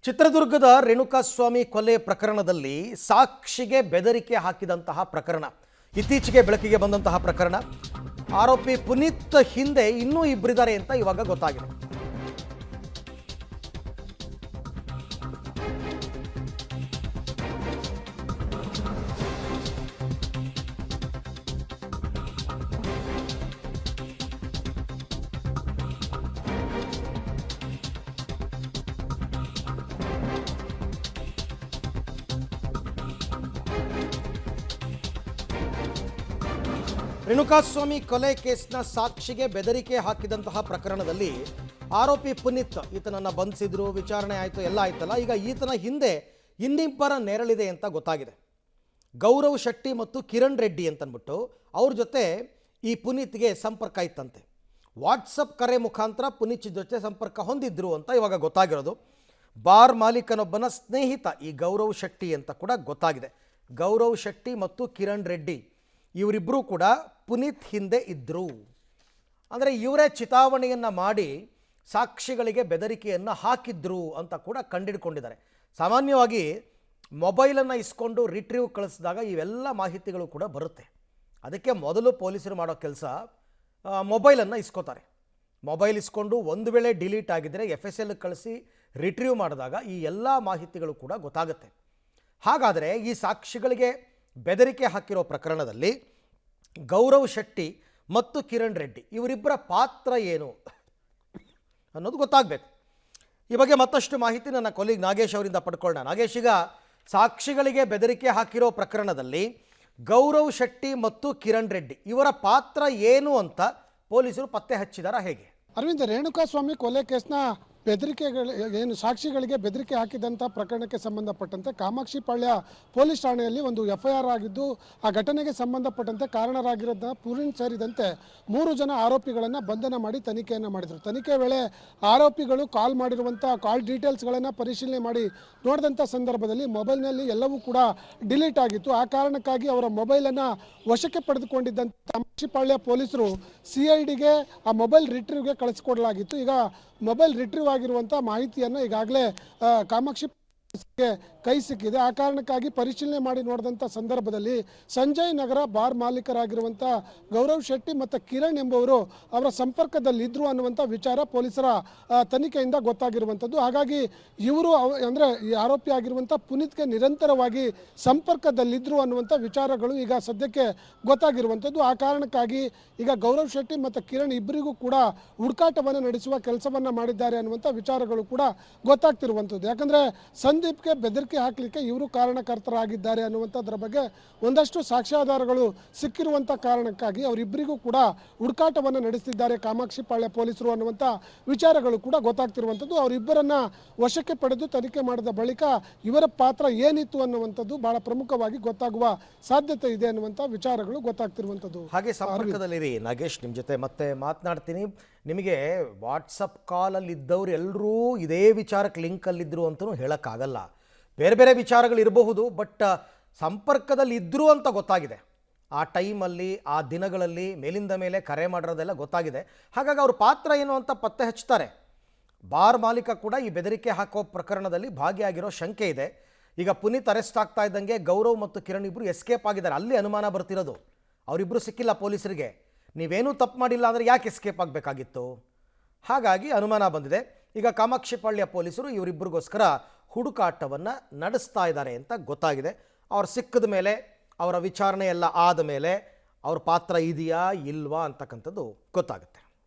ಚಿತ್ರದುರ್ಗದ ರೇಣುಕಾಸ್ವಾಮಿ ಕೊಲೆ ಪ್ರಕರಣದಲ್ಲಿ ಸಾಕ್ಷಿಗೆ ಬೆದರಿಕೆ ಹಾಕಿದಂತಹ ಪ್ರಕರಣ ಇತ್ತೀಚೆಗೆ ಬೆಳಕಿಗೆ ಬಂದಂತಹ ಪ್ರಕರಣ. ಆರೋಪಿ ಪುನೀತ್ ಹಿಂದೆ ಇನ್ನೂ ಇಬ್ಬರಿದ್ದಾರೆ ಅಂತ ಇವಾಗ ಗೊತ್ತಾಗಿದೆ. ರೇಣುಕಾಸ್ವಾಮಿ ಕೊಲೆ ಕೇಸ್ನ ಸಾಕ್ಷಿಗೆ ಬೆದರಿಕೆ ಹಾಕಿದಂತಹ ಪ್ರಕರಣದಲ್ಲಿ ಆರೋಪಿ ಪುನೀತ್ ಈತನನ್ನು ಬಂಧಿಸಿದ್ರು, ವಿಚಾರಣೆ ಆಯಿತು, ಎಲ್ಲ ಆಯ್ತಲ್ಲ. ಈಗ ಈತನ ಹಿಂದೆ ಇನ್ನಿಬ್ಬರ ನೆರಳಿದೆ ಅಂತ ಗೊತ್ತಾಗಿದೆ. ಗೌರವ್ ಶೆಟ್ಟಿ ಮತ್ತು ಕಿರಣ್ ರೆಡ್ಡಿ ಅಂತಂದ್ಬಿಟ್ಟು ಅವ್ರ ಜೊತೆ ಈ ಪುನೀತ್ಗೆ ಸಂಪರ್ಕ ಇತ್ತಂತೆ. ವಾಟ್ಸಪ್ ಕರೆ ಮುಖಾಂತರ ಪುನೀತ್ ಜೊತೆ ಸಂಪರ್ಕ ಹೊಂದಿದ್ರು ಅಂತ ಇವಾಗ ಗೊತ್ತಾಗಿರೋದು. ಬಾರ್ ಮಾಲೀಕನೊಬ್ಬನ ಸ್ನೇಹಿತ ಈ ಗೌರವ್ ಶೆಟ್ಟಿ ಅಂತ ಕೂಡ ಗೊತ್ತಾಗಿದೆ. ಗೌರವ್ ಶೆಟ್ಟಿ ಮತ್ತು ಕಿರಣ್ ರೆಡ್ಡಿ ಇವರಿಬ್ಬರೂ ಕೂಡ ಪುನೀತ್ ಹಿಂದೆ ಇದ್ದರು. ಅಂದರೆ ಇವರೇ ಚಿತಾವಣೆಯನ್ನು ಮಾಡಿ ಸಾಕ್ಷಿಗಳಿಗೆ ಬೆದರಿಕೆಯನ್ನು ಹಾಕಿದ್ರು ಅಂತ ಕೂಡ ಕಂಡಿಡ್ಕೊಂಡಿದ್ದಾರೆ. ಸಾಮಾನ್ಯವಾಗಿ ಮೊಬೈಲನ್ನು ಇಸ್ಕೊಂಡು ರಿಟ್ರೀವ್ ಕಳಿಸಿದಾಗ ಇವೆಲ್ಲ ಮಾಹಿತಿಗಳು ಕೂಡ ಬರುತ್ತೆ. ಅದಕ್ಕೆ ಮೊದಲು ಪೊಲೀಸರು ಮಾಡೋ ಕೆಲಸ ಮೊಬೈಲನ್ನು ಇಸ್ಕೋತಾರೆ. ಮೊಬೈಲ್ ಇಸ್ಕೊಂಡು ಒಂದು ವೇಳೆ ಡಿಲೀಟ್ ಆಗಿದ್ದರೆ FSL ಕಳಿಸಿ ರಿಟ್ರೀವ್ ಮಾಡಿದಾಗ ಈ ಎಲ್ಲ ಮಾಹಿತಿಗಳು ಕೂಡ ಗೊತ್ತಾಗುತ್ತೆ. ಹಾಗಾದರೆ ಈ ಸಾಕ್ಷಿಗಳಿಗೆ ಬೆದರಿಕೆ ಹಾಕಿರೋ ಪ್ರಕರಣದಲ್ಲಿ ಗೌರವ್ ಶೆಟ್ಟಿ ಮತ್ತು ಕಿರಣ್ ರೆಡ್ಡಿ ಇವರಿಬ್ಬರ ಪಾತ್ರ ಏನು ಅನ್ನೋದು ಗೊತ್ತಾಗಬೇಕು. ಈ ಬಗ್ಗೆ ಮತ್ತಷ್ಟು ಮಾಹಿತಿ ನನ್ನ ಕೊಲೀಗ್ ನಾಗೇಶ್ ಅವರಿಂದ ಪಡ್ಕೊಳ್ಳೋಣ. ನಾಗೇಶ್, ಈಗ ಸಾಕ್ಷಿಗಳಿಗೆ ಬೆದರಿಕೆ ಹಾಕಿರೋ ಪ್ರಕರಣದಲ್ಲಿ ಗೌರವ್ ಶೆಟ್ಟಿ ಮತ್ತು ಕಿರಣ್ ರೆಡ್ಡಿ ಇವರ ಪಾತ್ರ ಏನು ಅಂತ ಪೊಲೀಸರು ಪತ್ತೆ ಹಚ್ಚಿದಾರಾ ಹೇಗೆ? ಅರವಿಂದ್, ರೇಣುಕಾಸ್ವಾಮಿ ಕೊಲೆ ಕೇಸ್ನ ಬೆದರಿಕೆಗಳು ಏನು ಸಾಕ್ಷಿಗಳಿಗೆ ಬೆದರಿಕೆ ಹಾಕಿದಂಥ ಪ್ರಕರಣಕ್ಕೆ ಸಂಬಂಧಪಟ್ಟಂತೆ ಕಾಮಾಕ್ಷಿಪಾಳ್ಯ ಪೊಲೀಸ್ ಠಾಣೆಯಲ್ಲಿ ಒಂದು FIR ಆಗಿದ್ದು, ಆ ಘಟನೆಗೆ ಸಂಬಂಧಪಟ್ಟಂತೆ ಕಾರಣರಾಗಿರೋದನ್ನ ಪುನೀತ್ ಸೇರಿದಂತೆ 3 ಜನ ಆರೋಪಿಗಳನ್ನು ಬಂಧನ ಮಾಡಿ ತನಿಖೆಯನ್ನು ಮಾಡಿದರು. ತನಿಖೆ ವೇಳೆ ಆರೋಪಿಗಳು ಕಾಲ್ ಮಾಡಿರುವಂಥ ಕಾಲ್ ಡೀಟೇಲ್ಸ್ಗಳನ್ನು ಪರಿಶೀಲನೆ ಮಾಡಿ ನೋಡಿದಂಥ ಸಂದರ್ಭದಲ್ಲಿ ಮೊಬೈಲ್ನಲ್ಲಿ ಎಲ್ಲವೂ ಕೂಡ ಡಿಲೀಟ್ ಆಗಿತ್ತು. ಆ ಕಾರಣಕ್ಕಾಗಿ ಅವರ ಮೊಬೈಲನ್ನು ವಶಕ್ಕೆ ಪಡೆದುಕೊಂಡಿದ್ದಂಥ ಕಾಮಾಕ್ಷಿಪಾಳ್ಯ ಪೊಲೀಸರು CIDಗೆ ಆ ಮೊಬೈಲ್ ರಿಟ್ರೀವ್ಗೆ ಕಳಿಸ್ಕೊಡಲಾಗಿತ್ತು. ಈಗ ಮೊಬೈಲ್ ರಿಟ್ರೀವ್ ಆಗಿರುವಂಥ ಮಾಹಿತಿಯನ್ನು ಈಗಾಗಲೇ ಕಾಮಾಕ್ಷಿ ಕೈ ಸಿಕ್ಕಿದೆ. ಆ ಕಾರಣಕ್ಕಾಗಿ ಪರಿಶೀಲನೆ ಮಾಡಿ ನೋಡಿದಂಥ ಸಂದರ್ಭದಲ್ಲಿ ಸಂಜಯ್ ನಗರ ಬಾರ್ ಮಾಲೀಕರಾಗಿರುವಂಥ ಗೌರವ್ ಶೆಟ್ಟಿ ಮತ್ತು ಕಿರಣ್ ಎಂಬುವರು ಅವರ ಸಂಪರ್ಕದಲ್ಲಿದ್ದರು ಅನ್ನುವಂಥ ವಿಚಾರ ಪೊಲೀಸರ ತನಿಖೆಯಿಂದ ಗೊತ್ತಾಗಿರುವಂಥದ್ದು. ಹಾಗಾಗಿ ಇವರು ಅಂದರೆ ಈ ಆರೋಪಿ ಆಗಿರುವಂಥ ಪುನೀತ್ಗೆ ನಿರಂತರವಾಗಿ ಸಂಪರ್ಕದಲ್ಲಿದ್ದರು ಅನ್ನುವಂಥ ವಿಚಾರಗಳು ಈಗ ಸದ್ಯಕ್ಕೆ ಗೊತ್ತಾಗಿರುವಂಥದ್ದು. ಆ ಕಾರಣಕ್ಕಾಗಿ ಈಗ ಗೌರವ್ ಶೆಟ್ಟಿ ಮತ್ತು ಕಿರಣ್ ಇಬ್ಬರಿಗೂ ಕೂಡ ಹುಡುಕಾಟವನ್ನು ನಡೆಸುವ ಕೆಲಸವನ್ನು ಮಾಡಿದ್ದಾರೆ ಅನ್ನುವಂಥ ವಿಚಾರಗಳು ಕೂಡ ಗೊತ್ತಾಗ್ತಿರುವಂಥದ್ದು. ಯಾಕಂದರೆ ಸಂದೀಪ್ಗೆ ಬೆದರಿಕೆ ಹಾಕಲಿಕ್ಕೆ ಇವರು ಕಾರಣಕರ್ತರಾಗಿದ್ದಾರೆ ಅನ್ನುವಂಥದ್ರ ಬಗ್ಗೆ ಒಂದಷ್ಟು ಸಾಕ್ಷ್ಯಾಧಾರಗಳು ಸಿಕ್ಕಿರುವಂಥ ಕಾರಣಕ್ಕಾಗಿ ಅವರಿಬ್ಬರಿಗೂ ಕೂಡ ಹುಡುಕಾಟವನ್ನು ನಡೆಸುತ್ತಿದ್ದಾರೆ ಕಾಮಾಕ್ಷಿಪಾಳ್ಯ ಪೊಲೀಸರು ಅನ್ನುವಂಥ ವಿಚಾರಗಳು ಕೂಡ ಗೊತ್ತಾಗ್ತಿರುವಂಥದ್ದು. ಅವರಿಬ್ಬರನ್ನ ವಶಕ್ಕೆ ಪಡೆದು ತನಿಖೆ ಮಾಡಿದ ಬಳಿಕ ಇವರ ಪಾತ್ರ ಏನಿತ್ತು ಅನ್ನುವಂಥದ್ದು ಬಹಳ ಪ್ರಮುಖವಾಗಿ ಗೊತ್ತಾಗುವ ಸಾಧ್ಯತೆ ಇದೆ ಅನ್ನುವಂಥ ವಿಚಾರಗಳು ಗೊತ್ತಾಗ್ತಿರುವಂಥದ್ದು. ಹಾಗೆ ಸಂಪರ್ಕದಲ್ಲಿರಿ ನಾಗೇಶ್, ನಿಮ್ಮ ಜೊತೆ ಮತ್ತೆ ಮಾತನಾಡ್ತೀನಿ. ನಿಮಗೆ ವಾಟ್ಸಪ್ ಕಾಲಲ್ಲಿ ಇದ್ದವ್ರು ಎಲ್ಲರೂ ಇದೇ ವಿಚಾರಕ್ಕೆ ಲಿಂಕಲ್ಲಿದ್ದರು ಅಂತಲೂ ಹೇಳೋಕ್ಕಾಗಲ್ಲ. ಬೇರೆ ಬೇರೆ ವಿಚಾರಗಳಿರಬಹುದು, ಬಟ್ ಸಂಪರ್ಕದಲ್ಲಿ ಇದ್ದರು ಅಂತ ಗೊತ್ತಾಗಿದೆ. ಆ ಟೈಮಲ್ಲಿ, ಆ ದಿನಗಳಲ್ಲಿ ಮೇಲಿಂದ ಮೇಲೆ ಕರೆ ಮಾಡಿರೋದೆಲ್ಲ ಗೊತ್ತಾಗಿದೆ. ಹಾಗಾಗಿ ಅವ್ರ ಪಾತ್ರ ಏನು ಅಂತ ಪತ್ತೆ ಹಚ್ತಾರೆ. ಬಾರ್ ಮಾಲೀಕ ಕೂಡ ಈ ಬೆದರಿಕೆ ಹಾಕೋ ಪ್ರಕರಣದಲ್ಲಿ ಭಾಗಿಯಾಗಿರೋ ಶಂಕೆ ಇದೆ. ಈಗ ಪುನೀತ್ ಅರೆಸ್ಟ್ ಆಗ್ತಾ ಇದ್ದಂಗೆ ಗೌರವ್ ಮತ್ತು ಕಿರಣ್ ಇಬ್ಬರು ಎಸ್ಕೇಪ್ ಆಗಿದ್ದಾರೆ. ಅಲ್ಲಿ ಅನುಮಾನ ಬರ್ತಿರೋದು, ಅವರಿಬ್ಬರು ಸಿಕ್ಕಿಲ್ಲ ಪೊಲೀಸರಿಗೆ. ನೀವೇನೂ ತಪ್ಪು ಮಾಡಿಲ್ಲ ಅಂದರೆ ಯಾಕೆ ಎಸ್ಕೇಪ್ ಆಗಬೇಕಾಗಿತ್ತು? ಹಾಗಾಗಿ ಅನುಮಾನ ಬಂದಿದೆ. ಈಗ ಕಾಮಾಕ್ಷಿಪಾಳ್ಯ ಪೊಲೀಸರು ಇವರಿಬ್ಬರಿಗೋಸ್ಕರ ಹುಡುಕಾಟವನ್ನು ನಡೆಸ್ತಾ ಇದ್ದಾರೆ ಅಂತ ಗೊತ್ತಾಗಿದೆ. ಅವ್ರು ಸಿಕ್ಕಿದ ಮೇಲೆ, ಅವರ ವಿಚಾರಣೆ ಎಲ್ಲ ಆದ ಮೇಲೆ ಅವ್ರ ಪಾತ್ರ ಇದೆಯಾ ಇಲ್ವಾ ಅಂತಕ್ಕಂಥದ್ದು ಗೊತ್ತಾಗುತ್ತೆ.